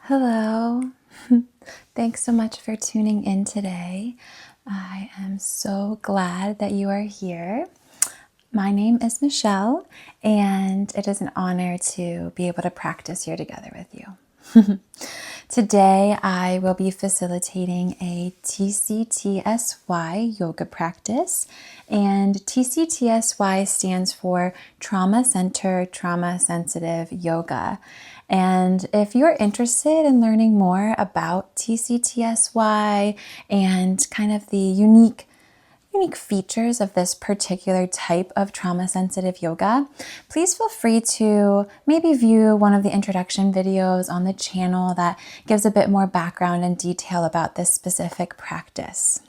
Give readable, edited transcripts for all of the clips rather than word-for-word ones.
Hello. Thanks so much for tuning in today. I am so glad that you are here. My name is Michelle, and it is an honor to be able to practice here together with you. Today, I will be facilitating a TCTSY yoga practice, and TCTSY stands for Trauma Centered, Trauma Sensitive Yoga. And if you're interested in learning more about TCTSY and kind of the unique features of this particular type of trauma-sensitive yoga, please feel free to maybe view one of the introduction videos on the channel that gives a bit more background and detail about this specific practice.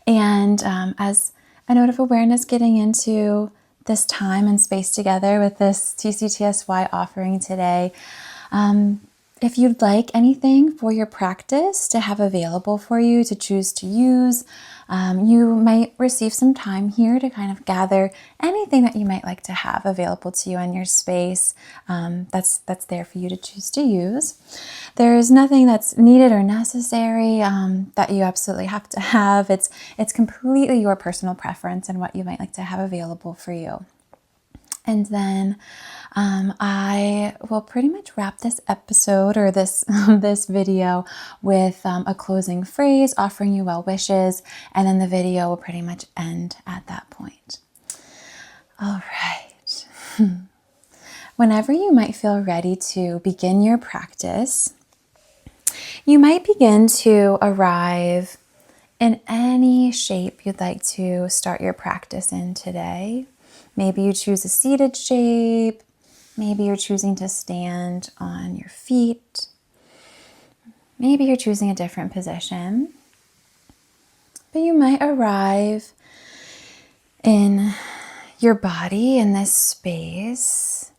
And as a note of awareness getting into this time and space together with this TCTSY offering today, if you'd like anything for your practice to have available for you to choose to use, you might receive some time here to kind of gather anything that you might like to have available to you in your space. That's there for you to choose to use. There is nothing that's needed or necessary that you absolutely have to have. It's completely your personal preference and what you might like to have available for you. And then I will pretty much wrap this episode or this video with a closing phrase offering you well wishes, and then the video will pretty much end at that point. All right. Whenever you might feel ready to begin your practice, you might begin to arrive in any shape you'd like to start your practice in today. Maybe you choose a seated shape. Maybe you're choosing to stand on your feet. Maybe you're choosing a different position. But you might arrive in your body in this space,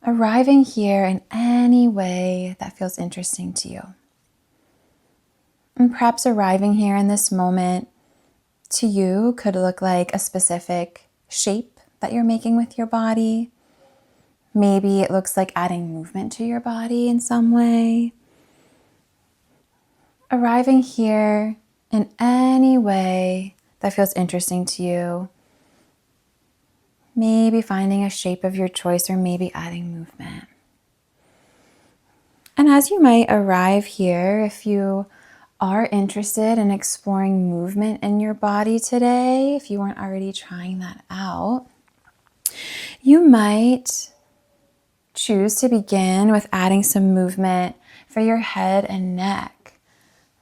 arriving here in any way that feels interesting to you. And perhaps arriving here in this moment to you could look like a specific shape that you're making with your body. Maybe it looks like adding movement to your body in some way. Arriving here in any way that feels interesting to you. Maybe finding a shape of your choice or maybe adding movement. And as you might arrive here, if you are interested in exploring movement in your body today, if you weren't already trying that out, you might choose to begin with adding some movement for your head and neck.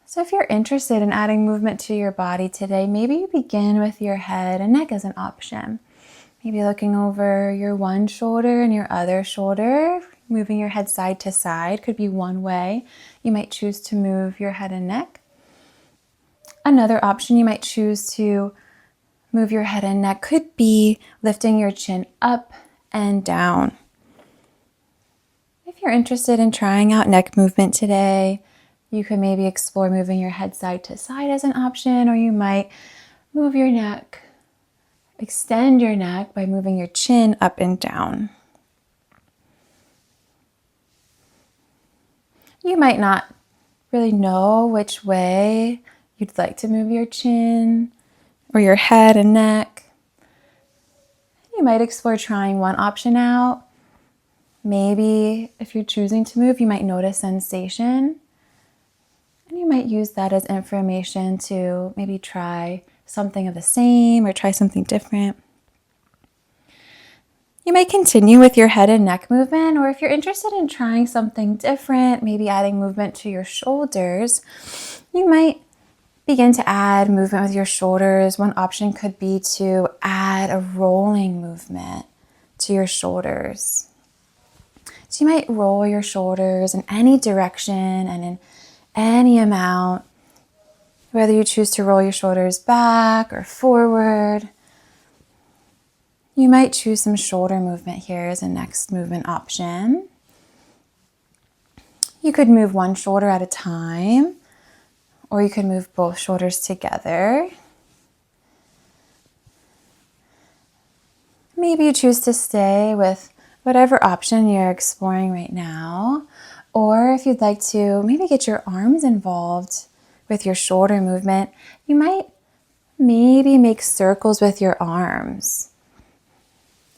So if you're interested in adding movement to your body today, maybe you begin with your head and neck as an option. Maybe looking over your one shoulder and your other shoulder, moving your head side to side could be one way you might choose to move your head and neck. Another option you might choose to move your head and neck could be lifting your chin up and down. If you're interested in trying out neck movement today, you could maybe explore moving your head side to side as an option, or you might move your neck, extend your neck by moving your chin up and down. You might not really know which way you'd like to move your chin or your head and neck. You might explore trying one option out. Maybe if you're choosing to move, you might notice sensation. And you might use that as information to maybe try something of the same or try something different. You might continue with your head and neck movement, or if you're interested in trying something different, maybe adding movement to your shoulders, you might begin to add movement with your shoulders. One option could be to add a rolling movement to your shoulders. So you might roll your shoulders in any direction and in any amount, whether you choose to roll your shoulders back or forward. You might choose some shoulder movement here as a next movement option. You could move one shoulder at a time, or you could move both shoulders together. Maybe you choose to stay with whatever option you're exploring right now, Or if you'd like to maybe get your arms involved with your shoulder movement, you might maybe make circles with your arms.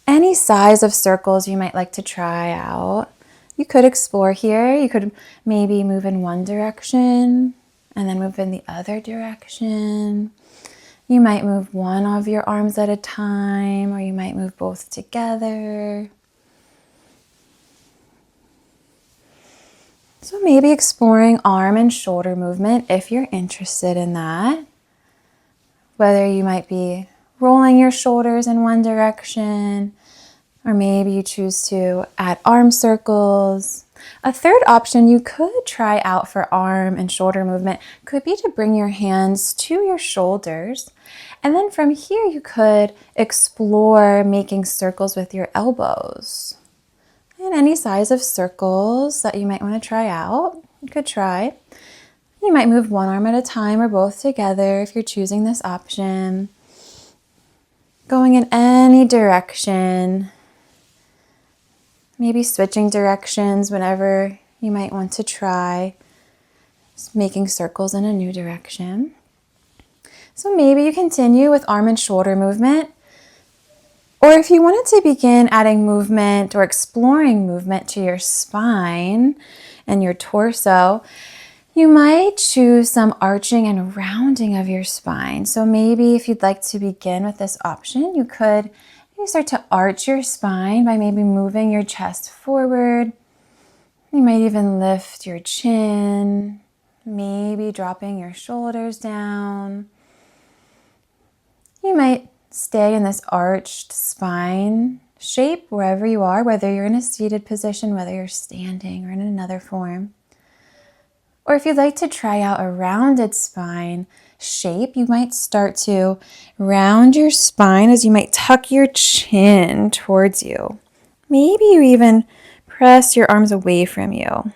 Any size of circles you might like to try out. You could explore here. You could maybe move in one direction and then move in the other direction. You might move one of your arms at a time, or you might move both together. So maybe exploring arm and shoulder movement if you're interested in that. Whether you might be rolling your shoulders in one direction, or maybe you choose to add arm circles. A third option you could try out for arm and shoulder movement could be to bring your hands to your shoulders. And then from here you could explore making circles with your elbows. And any size of circles that you might want to try out, you could try. You might move one arm at a time or both together if you're choosing this option. Going in any direction. Maybe switching directions whenever you might want to try. Just making circles in a new direction. So maybe you continue with arm and shoulder movement. Or if you wanted to begin adding movement or exploring movement to your spine and your torso, you might choose some arching and rounding of your spine. So maybe if you'd like to begin with this option, you could maybe start to arch your spine by maybe moving your chest forward. You might even lift your chin, maybe dropping your shoulders down. You might stay in this arched spine shape wherever you are, whether you're in a seated position, whether you're standing or in another form. Or if you'd like to try out a rounded spine shape, you might start to round your spine as you might tuck your chin towards you. Maybe you even press your arms away from you.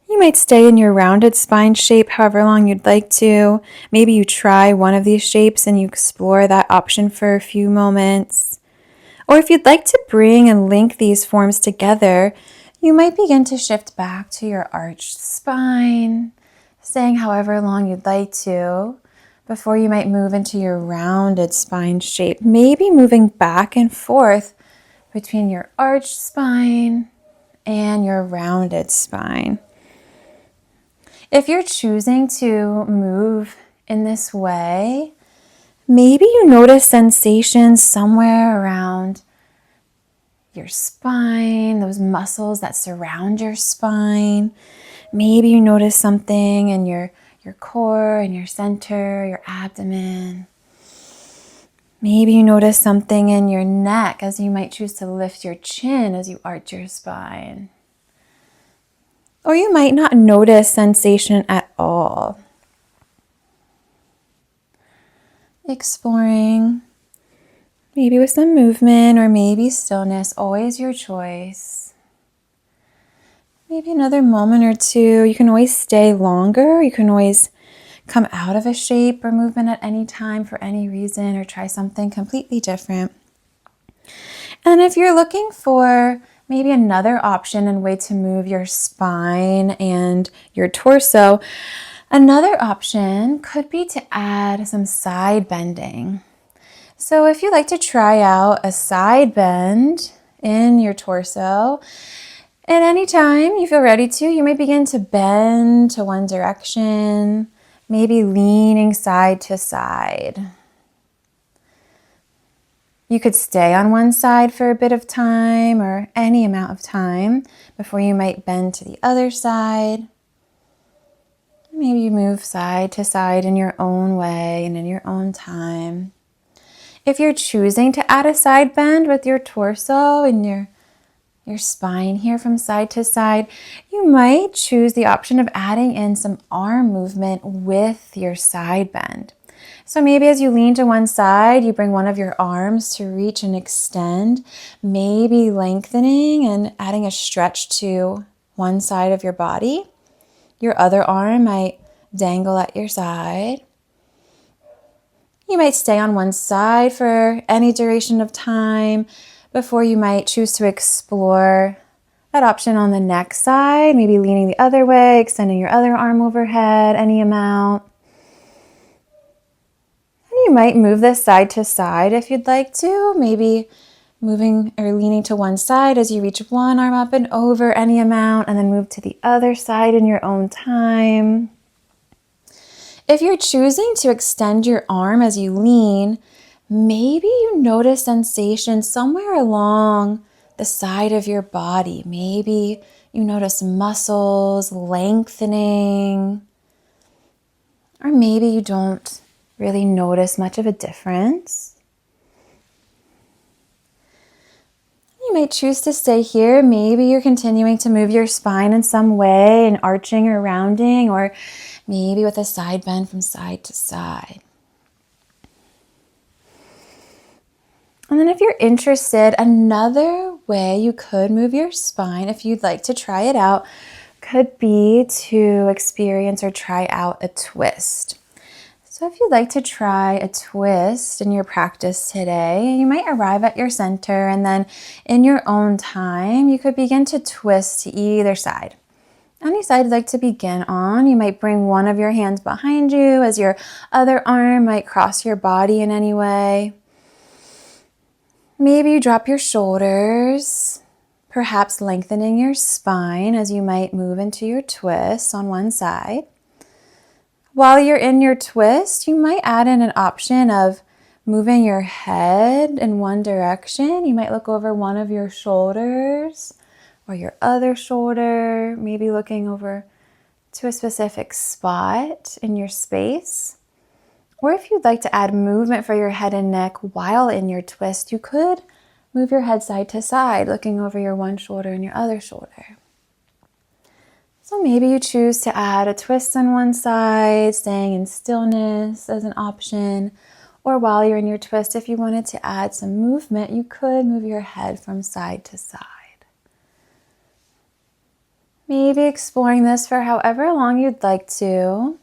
You might stay in your rounded spine shape however long you'd like to. Maybe you try one of these shapes and you explore that option for a few moments. Or if you'd like to bring and link these forms together, you might begin to shift back to your arched spine, staying however long you'd like to, before you might move into your rounded spine shape. Maybe moving back and forth between your arched spine and your rounded spine. If you're choosing to move in this way, maybe you notice sensations somewhere around your spine, those muscles that surround your spine. Maybe you notice something in your core and your center, your abdomen. Maybe you notice something in your neck as you might choose to lift your chin as you arch your spine. Or you might not notice sensation at all. Exploring, maybe with some movement or maybe stillness, always your choice. Maybe another moment or two. You can always stay longer. You can always come out of a shape or movement at any time for any reason or try something completely different. And if you're looking for maybe another option and way to move your spine and your torso, another option could be to add some side bending. So if you'd like to try out a side bend in your torso, at any time you feel ready to, you may begin to bend to one direction, maybe leaning side to side. You could stay on one side for a bit of time or any amount of time before you might bend to the other side. Maybe you move side to side in your own way and in your own time. If you're choosing to add a side bend with your torso and your spine here from side to side, you might choose the option of adding in some arm movement with your side bend. So maybe as you lean to one side, you bring one of your arms to reach and extend, maybe lengthening and adding a stretch to one side of your body. Your other arm might dangle at your side. You might stay on one side for any duration of time before you might choose to explore That option on the next side, maybe leaning the other way, extending your other arm overhead, any amount. And you might move this side to side if you'd like to, maybe moving or leaning to one side as you reach one arm up and over, any amount, and then move to the other side in your own time. If you're choosing to extend your arm as you lean, maybe you notice sensation somewhere along the side of your body. Maybe you notice muscles lengthening, or maybe you don't really notice much of a difference. You might choose to stay here. Maybe you're continuing to move your spine in some way, and arching or rounding, or maybe with a side bend from side to side. And then if you're interested, another way you could move your spine, if you'd like to try it out, could be to experience or try out a twist. So if you'd like to try a twist in your practice today, you might arrive at your center, and then in your own time, you could begin to twist to either side. Any side you'd like to begin on, you might bring one of your hands behind you as your other arm might cross your body in any way. Maybe you drop your shoulders, perhaps lengthening your spine as you might move into your twist on one side. While you're in your twist, you might add in an option of moving your head in one direction. You might look over one of your shoulders or your other shoulder, maybe looking over to a specific spot in your space. Or if you'd like to add movement for your head and neck while in your twist, you could move your head side to side, looking over your one shoulder and your other shoulder. So maybe you choose to add a twist on one side, staying in stillness as an option. Or while you're in your twist, if you wanted to add some movement, you could move your head from side to side. Maybe exploring this for however long you'd like to.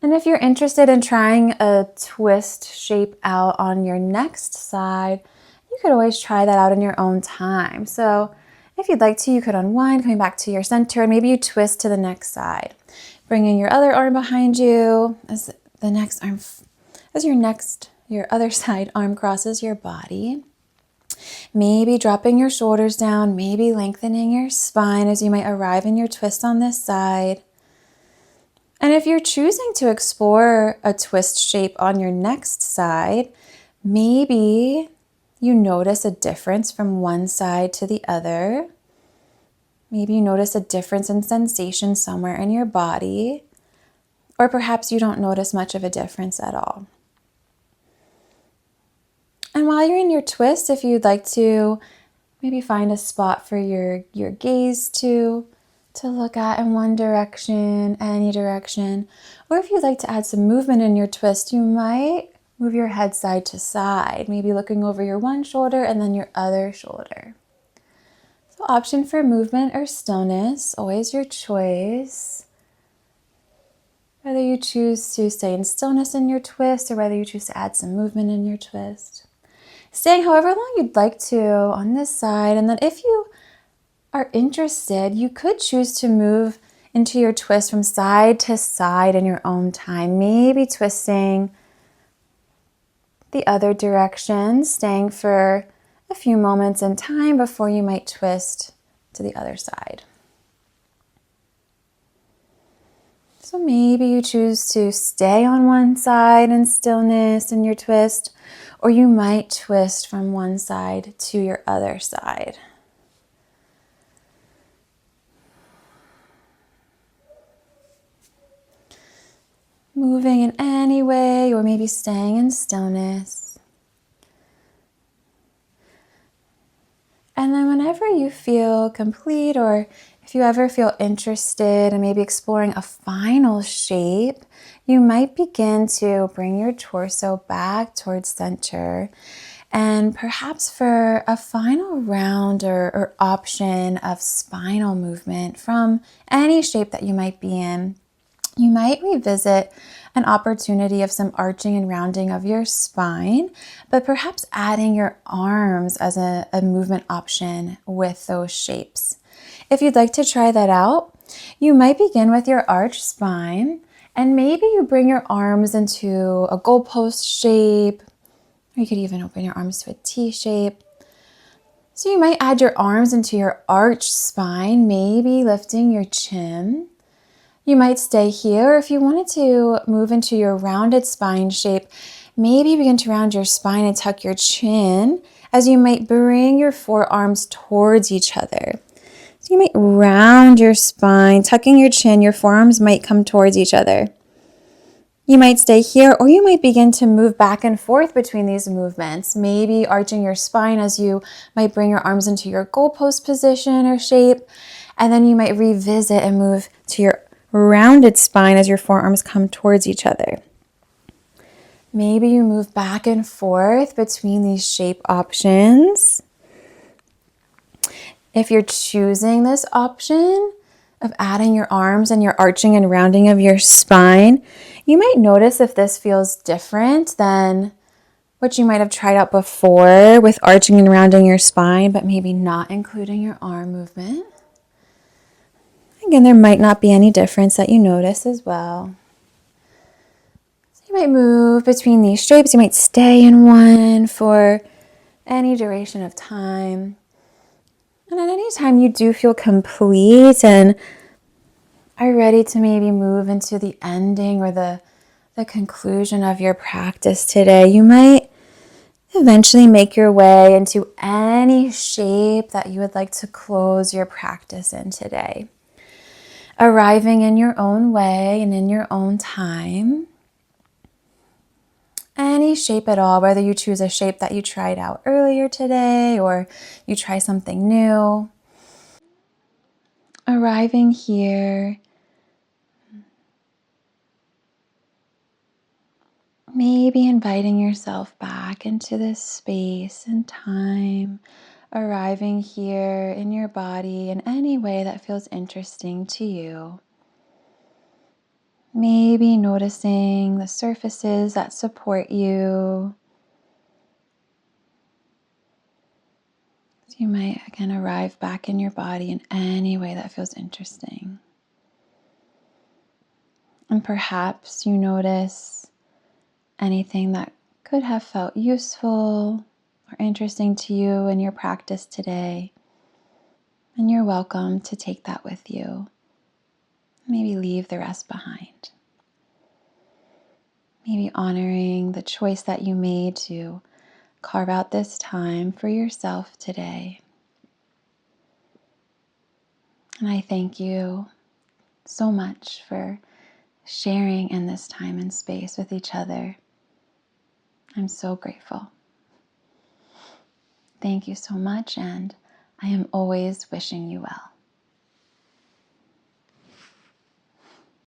And if you're interested in trying a twist shape out on your next side, you could always try that out in your own time. So if you'd like to, you could unwind, coming back to your center, and maybe you twist to the next side, bringing your other arm behind you as your other side arm crosses your body. Maybe dropping your shoulders down, maybe lengthening your spine as you might arrive in your twist on this side. And if you're choosing to explore a twist shape on your next side, maybe you notice a difference from one side to the other. Maybe you notice a difference in sensation somewhere in your body, or perhaps you don't notice much of a difference at all. And while you're in your twist, if you'd like to maybe find a spot for your gaze to look at in one direction, any direction, or if you'd like to add some movement in your twist, you might move your head side to side, maybe looking over your one shoulder and then your other shoulder. So option for movement or stillness, always your choice. Whether you choose to stay in stillness in your twist or whether you choose to add some movement in your twist. Staying however long you'd like to on this side, and then if you are interested, you could choose to move into your twist from side to side in your own time, maybe twisting the other direction, staying for a few moments in time before you might twist to the other side. So maybe you choose to stay on one side in stillness in your twist, or you might twist from one side to your other side. Moving in any way, or maybe staying in stillness. And then whenever you feel complete, or if you ever feel interested in maybe exploring a final shape, you might begin to bring your torso back towards center. And perhaps for a final round or option of spinal movement from any shape that you might be in, you might revisit an opportunity of some arching and rounding of your spine, but perhaps adding your arms as a movement option with those shapes. If you'd like to try that out, you might begin with your arched spine, and maybe you bring your arms into a goalpost shape, or you could even open your arms to a T shape. So you might add your arms into your arched spine, maybe lifting your chin. You might stay here. If you wanted to move into your rounded spine shape, maybe begin to round your spine and tuck your chin as you might bring your forearms towards each other. So you might round your spine, tucking your chin, your forearms might come towards each other. You might stay here, or you might begin to move back and forth between these movements, maybe arching your spine as you might bring your arms into your goalpost position or shape, and then you might revisit and move to your rounded spine as your forearms come towards each other. Maybe you move back and forth between these shape options. If you're choosing this option of adding your arms and your arching and rounding of your spine, you might notice if this feels different than what you might have tried out before with arching and rounding your spine, but maybe not including your arm movement. Again, there might not be any difference that you notice as well. So you might move between these shapes. You might stay in one for any duration of time. And at any time you do feel complete and are ready to maybe move into the ending or the conclusion of your practice today, you might eventually make your way into any shape that you would like to close your practice in today. Arriving in your own way and in your own time. Any shape at all, whether you choose a shape that you tried out earlier today or you try something new. Arriving here, maybe inviting yourself back into this space and time, arriving here in your body in any way that feels interesting to you. Maybe noticing the surfaces that support you. So you might again arrive back in your body in any way that feels interesting. And perhaps you notice anything that could have felt useful or interesting to you in your practice today. And you're welcome to take that with you. Maybe leave the rest behind. Maybe honoring the choice that you made to carve out this time for yourself today. And I thank you so much for sharing in this time and space with each other. I'm so grateful. Thank you so much, and I am always wishing you well.